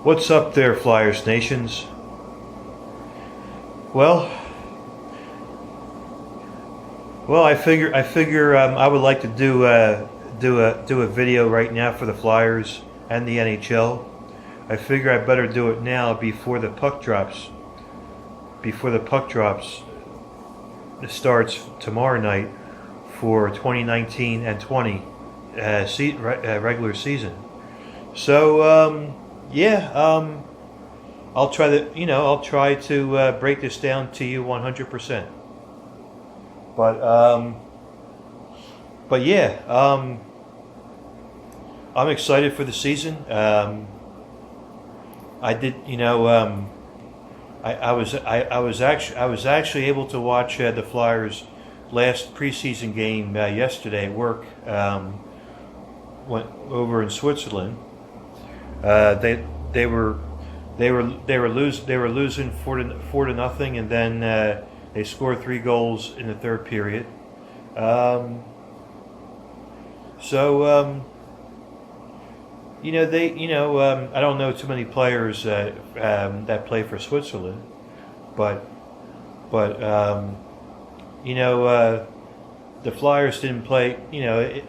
What's up there, Flyers Nations? Well, I figure I would like to do a video right now for the Flyers and the NHL. I figure I better do it now before the puck drops. Before the puck drops starts tomorrow night for 2019 and 20 regular season. So I'll try to break this down to you 100%. But yeah, I'm excited for the season. I did, I was actually able to watch the Flyers' last preseason game yesterday at work. Went over in Switzerland. They were losing 4-0, and then they scored 3 goals in the third period. I don't know too many players that play for Switzerland, but the Flyers didn't play. Even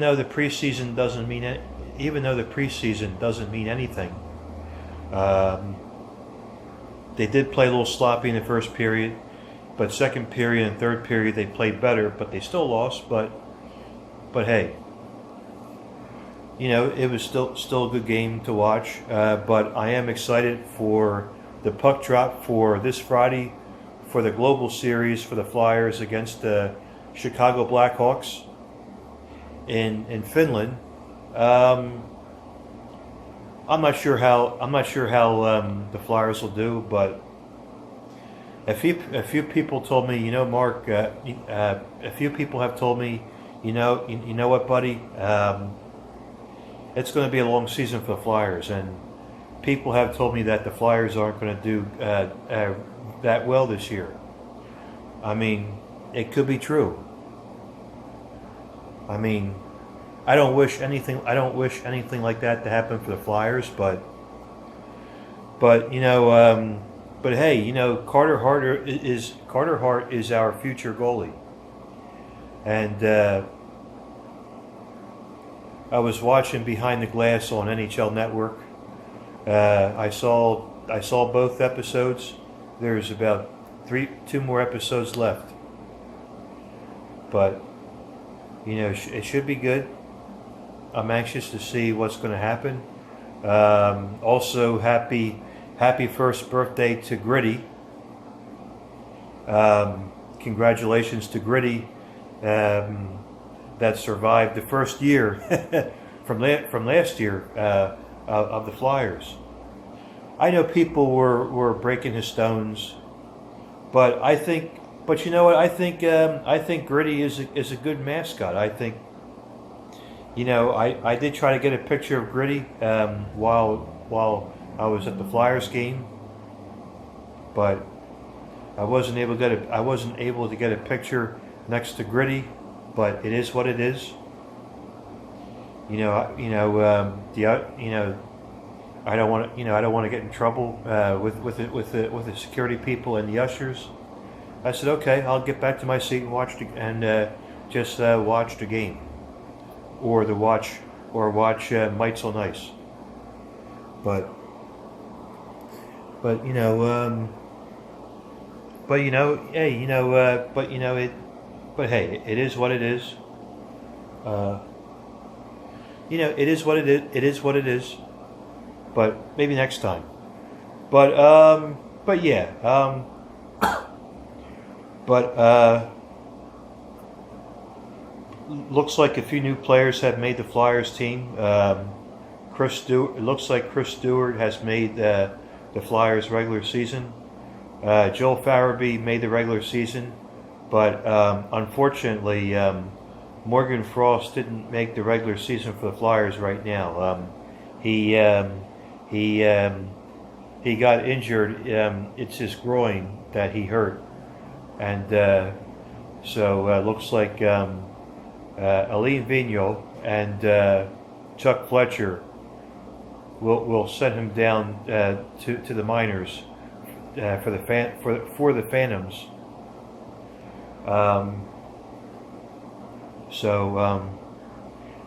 though the preseason doesn't mean it, even though the preseason doesn't mean anything, they did play a little sloppy in the first period, but second period and third period they played better, but they still lost. But hey, it was still a good game to watch. But I am excited for the puck drop for this Friday for the Global Series for the Flyers against the Chicago Blackhawks in Finland. I'm not sure how the Flyers will do, but a few people told me, Mark. A few people have told me, you know what, buddy. It's going to be a long season for the Flyers, and people have told me that the Flyers aren't going to do that well this year. I mean, it could be true. I mean, I don't wish anything like that to happen for the Flyers, but hey, Carter Hart is our future goalie, and I was watching Behind the Glass on NHL Network. I saw both episodes. There's about 2 more episodes left, but it should be good. I'm anxious to see what's going to happen. Also, happy first birthday to Gritty. Congratulations to Gritty that survived the first year from last year of the Flyers. I know people were breaking his stones, but you know what? I think Gritty is a good mascot. I think. I did try to get a picture of Gritty while I was at the Flyers game, but I wasn't able to get a picture next to Gritty. But it is what it is. I don't want to get in trouble with the security people and the ushers. I said, okay, I'll get back to my seat and watch the game. Or watch Might So Nice, but hey, it is what it is. It is what it is. It is what it is. But maybe next time. But yeah. Looks like a few new players have made the Flyers team. Chris Stewart. It looks like Chris Stewart has made the Flyers regular season. Joel Farabee made the regular season, but unfortunately, Morgan Frost didn't make the regular season for the Flyers right now. He got injured. It's his groin that he hurt, and so looks like. Alain Vigneault and Chuck Fletcher we'll send him down to the minors for the Phantoms. Um,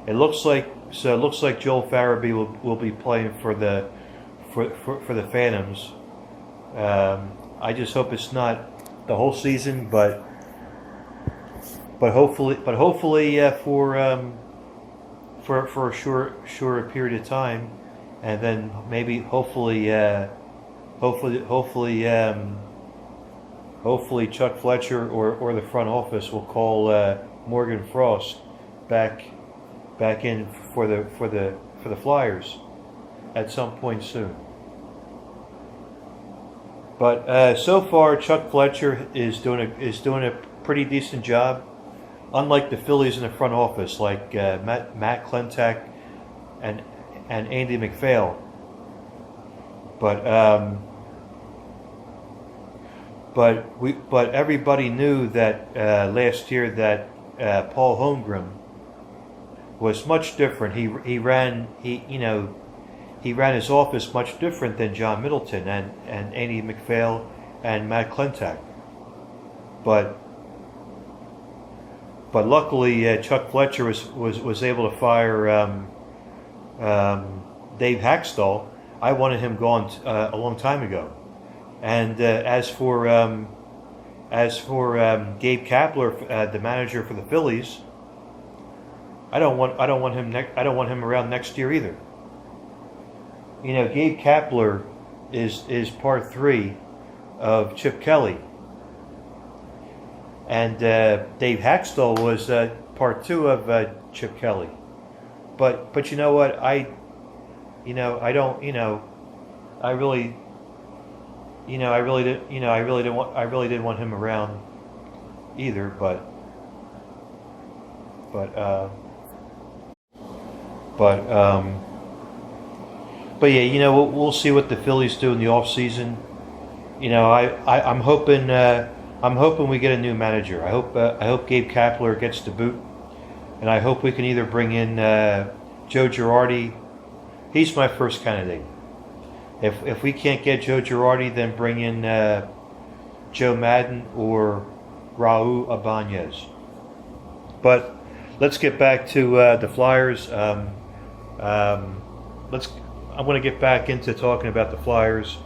it looks like Joel Farabee will be playing for the Phantoms. I just hope it's not the whole season, but hopefully for a short period of time, and then maybe hopefully Chuck Fletcher or the front office will call Morgan Frost back in for the Flyers at some point soon. But so far, Chuck Fletcher is doing a pretty decent job. Unlike the Phillies in the front office, like Matt Klentak and Andy McPhail. But everybody knew that last year that Paul Holmgren was much different. He ran his office much different than John Middleton and Andy McPhail and Matt Klentak. But luckily, Chuck Fletcher was able to fire Dave Haxtell. I wanted him gone a long time ago. And as for Gabe Kapler, the manager for the Phillies, I don't want him around next year either. Gabe Kapler is part 3 of Chip Kelly. And Dave Haxtell was part 2 of Chip Kelly. But you know what? I really didn't want him around either. But yeah, we'll see what the Phillies do in the off season. I'm hoping we get a new manager. I hope Gabe Kapler gets the boot, and I hope we can either bring in Joe Girardi. He's my first candidate. If we can't get Joe Girardi, then bring in Joe Madden or Raul Ibanez. But let's get back to the Flyers. I'm going to get back into talking about the Flyers,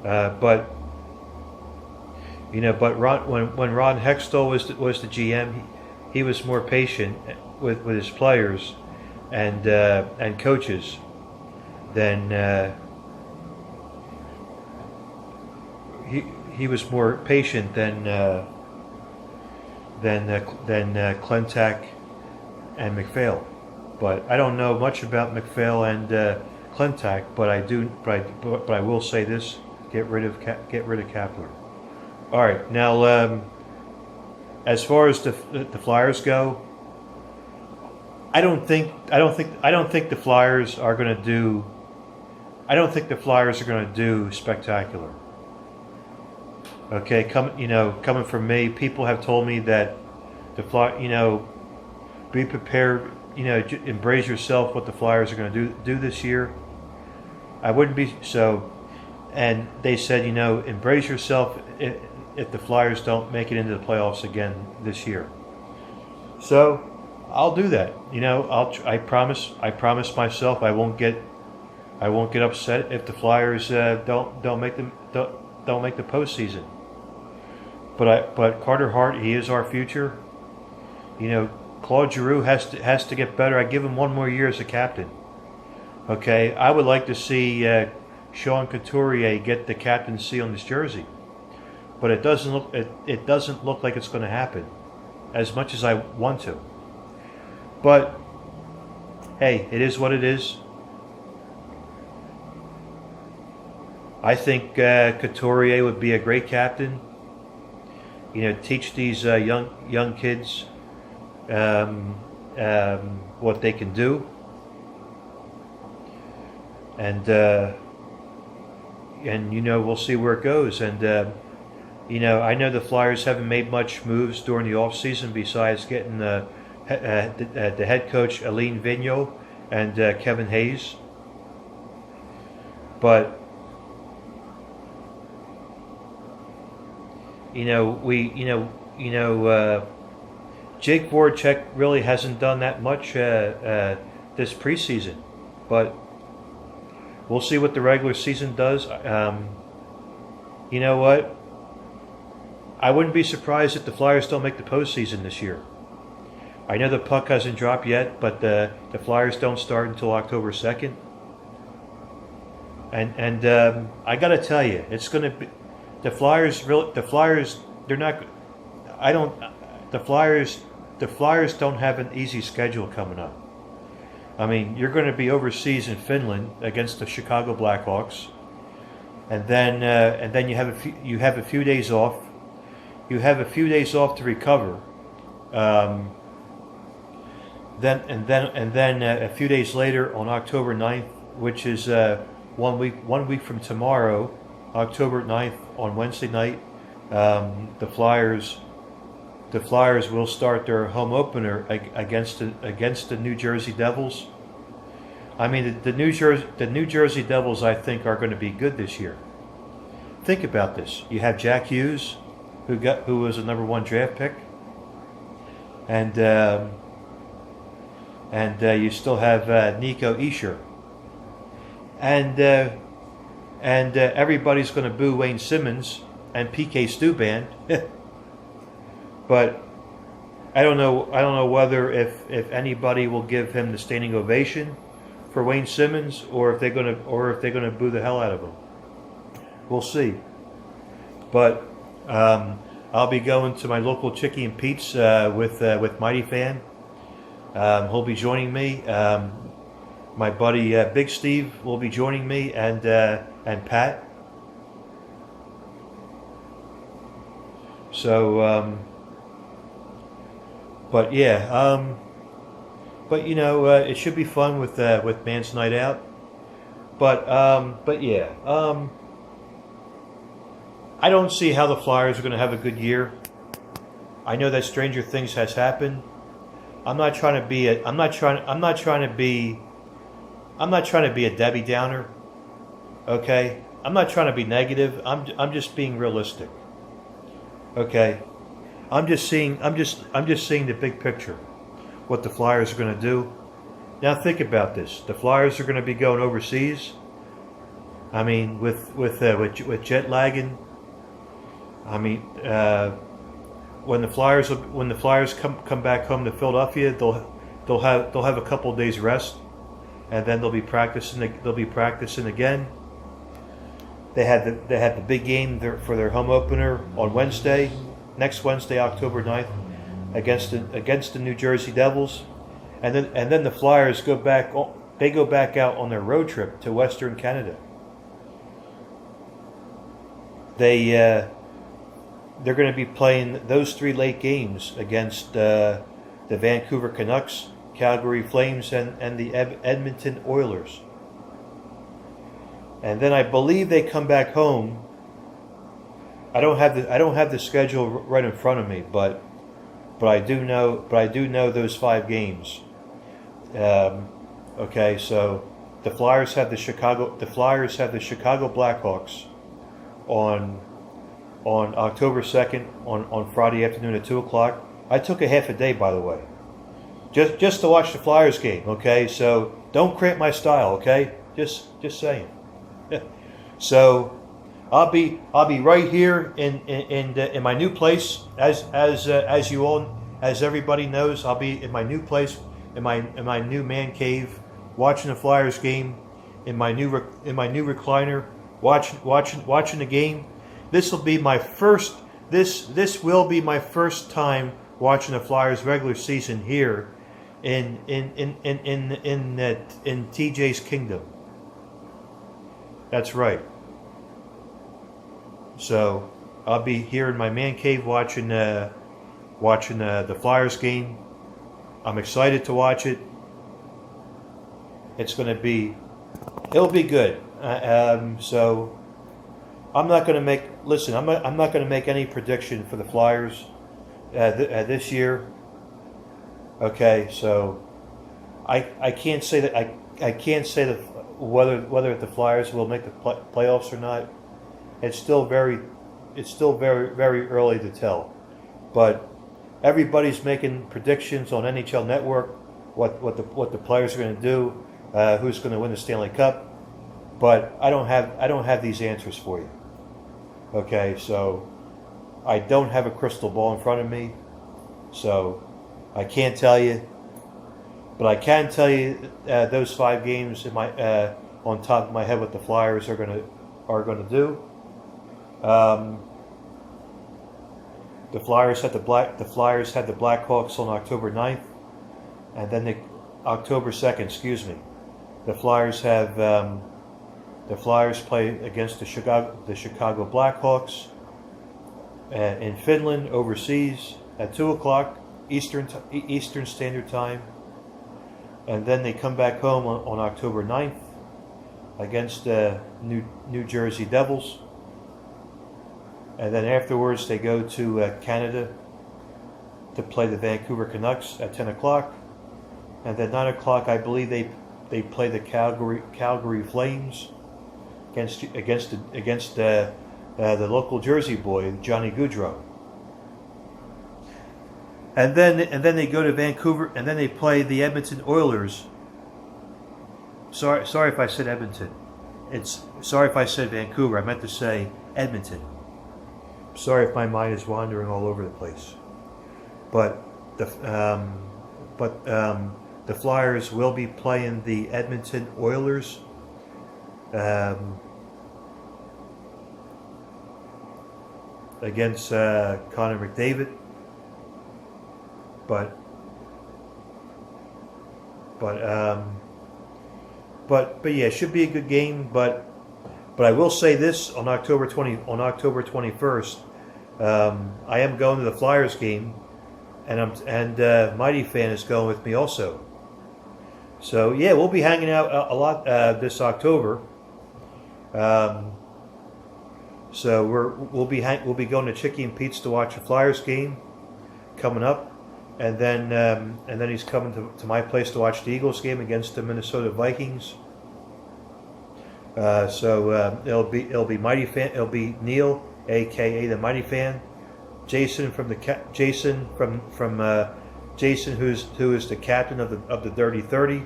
but when Ron Hextall was the GM, he was more patient with his players and coaches than he was more patient than Klentak and McPhail. But I don't know much about McPhail and Klentak, but I will say this: get rid of Kapler. All right, now as far as the Flyers go, I don't think the Flyers are going to do. I don't think the Flyers are going to do spectacular. Okay, coming from me, people have told me that be prepared. Embrace yourself. What the Flyers are going to do this year. I wouldn't be so. And they said, embrace yourself if the Flyers don't make it into the playoffs again this year. So I'll do that. I promise myself I won't get upset if the Flyers don't make the postseason. But Carter Hart, he is our future. Claude Giroux has to get better. I give him one more year as a captain. Okay, I would like to see Sean Couturier get the captaincy on his jersey, but it doesn't look like it's going to happen, as much as I want to. But hey, it is what it is. I think Couturier would be a great captain. Teach these young kids what they can do, and we'll see where it goes. And I know the Flyers haven't made much moves during the off season besides getting the head coach Alain Vigneault and Kevin Hayes. but Jake Voracek really hasn't done that much this preseason, but we'll see what the regular season does. You know what? I wouldn't be surprised if the Flyers don't make the postseason this year. I know the puck hasn't dropped yet, but the Flyers don't start until October 2nd. And I got to tell you, it's going to be the Flyers. They're not. I don't. The Flyers don't have an easy schedule coming up. I mean, you're going to be overseas in Finland against the Chicago Blackhawks, and then you have a few days off. You have a few days off to recover. Then a few days later on October 9th, which is 1 week from tomorrow, October 9th on Wednesday night, the Flyers will start their home opener against the New Jersey Devils. I mean, the New Jersey Devils, I think, are going to be good this year. Think about this: you have Jack Hughes, who was a #1 draft pick, and you still have Nico Hischier, and everybody's going to boo Wayne Simmons and PK Subban. But I don't know whether if anybody will give him the standing ovation for Wayne Simmons, or if they're gonna boo the hell out of him. We'll see. But I'll be going to my local Chicky and Pete's with Mighty Fan. He'll be joining me. My buddy Big Steve will be joining me, and Pat. So. But yeah, it should be fun with Man's Night Out. But yeah, I don't see how the Flyers are going to have a good year. I know that stranger things has happened. I'm not trying to be a Debbie Downer. Okay, I'm not trying to be negative. I'm just being realistic. Okay. I'm just seeing the big picture, what the Flyers are going to do. Now think about this: the Flyers are going to be going overseas. I mean, with jet lagging. I mean, when the Flyers come back home to Philadelphia, they'll have a couple of days rest, and then they'll be practicing again. They had the big game for their home opener on Wednesday. Next Wednesday, October 9th, against the New Jersey Devils, and then the Flyers go back out on their road trip to Western Canada. They're going to be playing those 3 late games against the Vancouver Canucks, Calgary Flames, and the Edmonton Oilers. And then I believe they come back home. I don't have the schedule right in front of me, but I do know those 5 games. Okay, so the Flyers have the Chicago Blackhawks on October 2nd on Friday afternoon at 2:00. I took a half a day, by the way, just to watch the Flyers game. Okay, so don't cramp my style. Okay, just saying. So. I'll be right here in my new place, as everybody knows. I'll be in my new place, in my new man cave, watching the Flyers game, in my new recliner, watching the game. This will be my first. This will be my first time watching the Flyers regular season here in TJ's kingdom. That's right. So I'll be here in my man cave watching the Flyers game. I'm excited to watch it. It'll be good. So I'm not going to make. Listen, I'm not going to make any prediction for the Flyers this year. Okay, so I can't say that whether the Flyers will make the playoffs or not, it's still very very early to tell. But everybody's making predictions on NHL Network what the players are going to do, who's going to win the Stanley Cup. But I don't have these answers for you. Okay, so I don't have a crystal ball in front of me, so I can't tell you. But I can tell you those 5 games in my on top of my head what the Flyers are gonna do. The Flyers had the Blackhawks on October 9th, and then October 2nd. Excuse me. The Flyers play against the Chicago Blackhawks in Finland overseas at 2:00 Eastern Standard Time. And then they come back home on October 9th against the New Jersey Devils. And then afterwards they go to Canada to play the Vancouver Canucks at 10:00. And then 9:00, I believe they play the Calgary Flames against the local Jersey boy, Johnny Gaudreau. And then they go to Vancouver, and then they play the Edmonton Oilers. Sorry if I said Edmonton. Sorry if I said Vancouver. I meant to say Edmonton. Sorry if my mind is wandering all over the place. But the Flyers will be playing the Edmonton Oilers. Against Connor McDavid. But yeah, it should be a good game. But I will say this: on October 21st, I am going to the Flyers game, and Mighty Fan is going with me also. So yeah, we'll be hanging out a lot this October. So we'll be going to Chicky and Pete's to watch the Flyers game coming up. And then he's coming to my place to watch the Eagles game against the Minnesota Vikings. So it'll be Mighty Fan. It'll be Neil, aka the Mighty Fan, Jason Jason who is the captain of the Dirty 30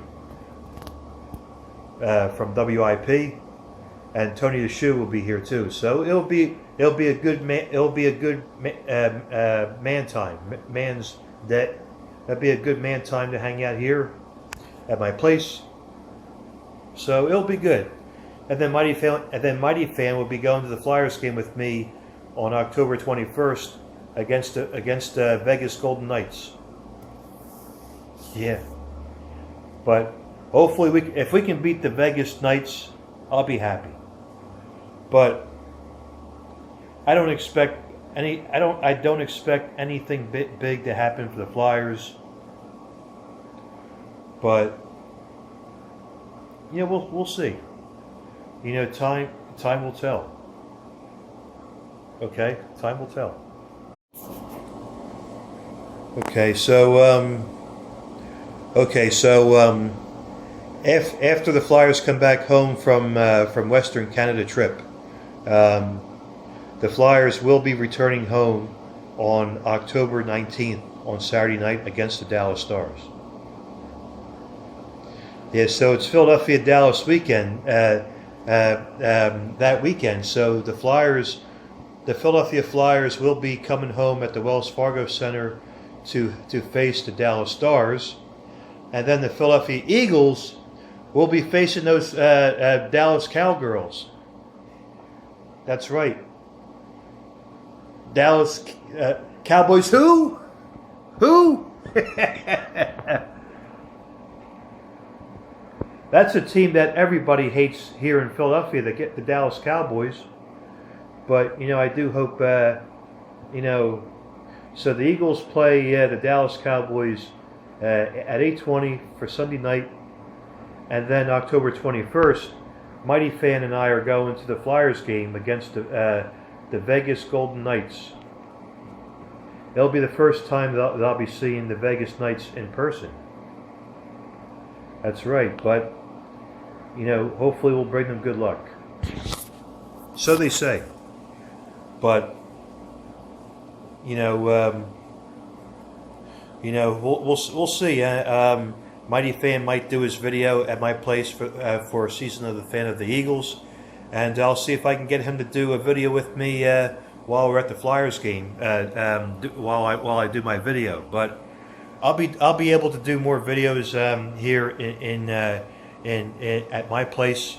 from WIP, and Tony the Shoe will be here too. So it'll be a good man time. That'd be a good man time to hang out here at my place. So it'll be good. And then Mighty Fan will be going to the Flyers game with me on October 21st against Vegas Golden Knights. Yeah. But hopefully if we can beat the Vegas Knights, I'll be happy. But I don't expect anything big to happen for the Flyers. But yeah, we'll see. You know, time will tell. Okay, time will tell. Okay, so after the Flyers come back home from Western Canada trip, the Flyers will be returning home on October 19th on Saturday night against the Dallas Stars. Yeah, so it's Philadelphia-Dallas weekend that weekend. So the Philadelphia Flyers will be coming home at the Wells Fargo Center to face the Dallas Stars, and then the Philadelphia Eagles will be facing those Dallas Cowgirls. That's right. Dallas Cowboys. Who? That's a team that everybody hates here in Philadelphia. They get the Dallas Cowboys. But, I do hope, so the Eagles play the Dallas Cowboys at 8:20 for Sunday night. And then October 21st, Mighty Fan and I are going to the Flyers game against the Vegas Golden Knights. It'll be the first time that I'll be seeing the Vegas Knights in person. That's right, but hopefully we'll bring them good luck. So they say. But we'll see. Mighty Fan might do his video at my place for a season of the Fan of the Eagles, and I'll see if I can get him to do a video with me while we're at the Flyers game. While I do my video, but I'll be able to do more videos here in at my place,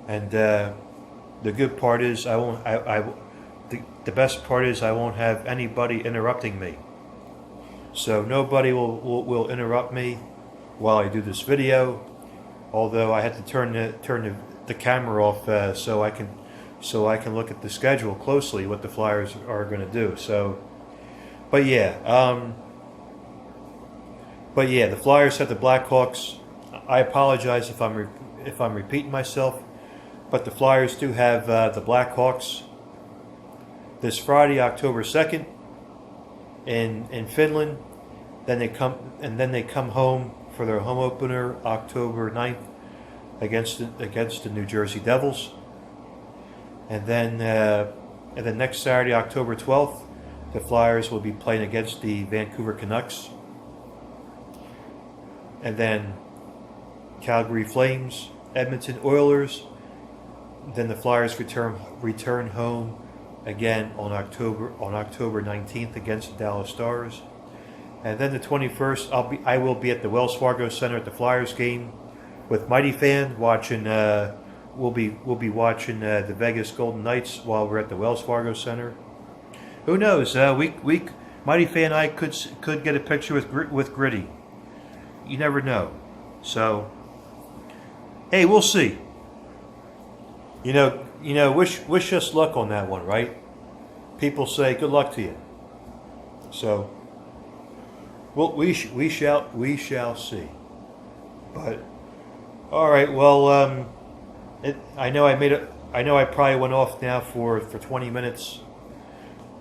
and the good part is the best part is I won't have anybody interrupting me. So nobody will interrupt me while I do this video. Although I had to turn the camera off so I can look at the schedule closely, what the Flyers are going to do. So, but yeah, the Flyers have the Blackhawks. I apologize if I'm repeating myself, but the Flyers do have the Blackhawks this Friday, October 2nd, in Finland. Then they come home for their home opener October 9th against the New Jersey Devils. And then next Saturday, October 12th, the Flyers will be playing against the Vancouver Canucks. And then Calgary Flames, Edmonton Oilers. Then the Flyers return home again on October 19th against the Dallas Stars. And then the 21st, I will be at the Wells Fargo Center at the Flyers game with Mighty Fan watching. We'll be watching the Vegas Golden Knights while we're at the Wells Fargo Center. Who knows? Mighty Fan and I could get a picture with Gritty. You never know. So, hey, we'll see. Wish us luck on that one, right? People say good luck to you. So, well, we shall see. But all right, well, I know I probably went off now for 20 minutes.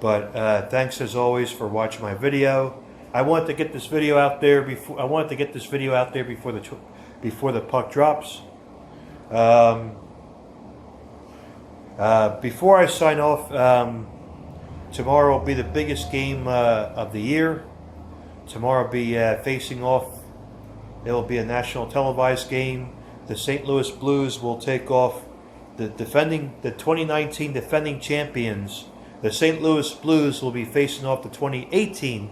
But thanks as always for watching my video. I wanted to get this video out there before the puck drops. Before I sign off, tomorrow will be the biggest game of the year. Tomorrow will be facing off. It will be a national televised game. The St. Louis Blues will take off the 2019 defending champions. The St. Louis Blues will be facing off the 2018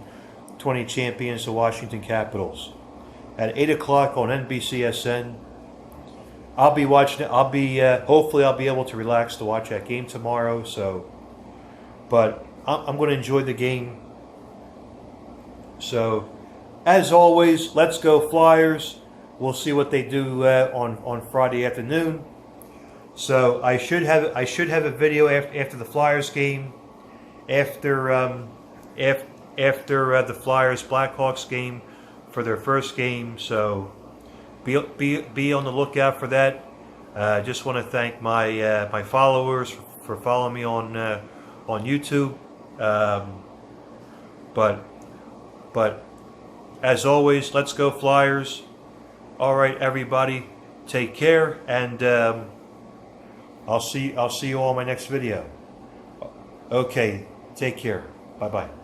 champions, the Washington Capitals, at 8 o'clock on NBCSN. I'll be watching it. Hopefully I'll be able to relax to watch that game tomorrow. So, but I'm going to enjoy the game. So, as always, let's go Flyers. We'll see what they do on Friday afternoon. So I should have a video after the Flyers game, after the Flyers Blackhawks game for their first game. So be on the lookout for that. Just want to thank my followers for following me on YouTube. But as always, let's go Flyers. All right, everybody, take care, and I'll see you all in my next video. Okay, take care. Bye-bye.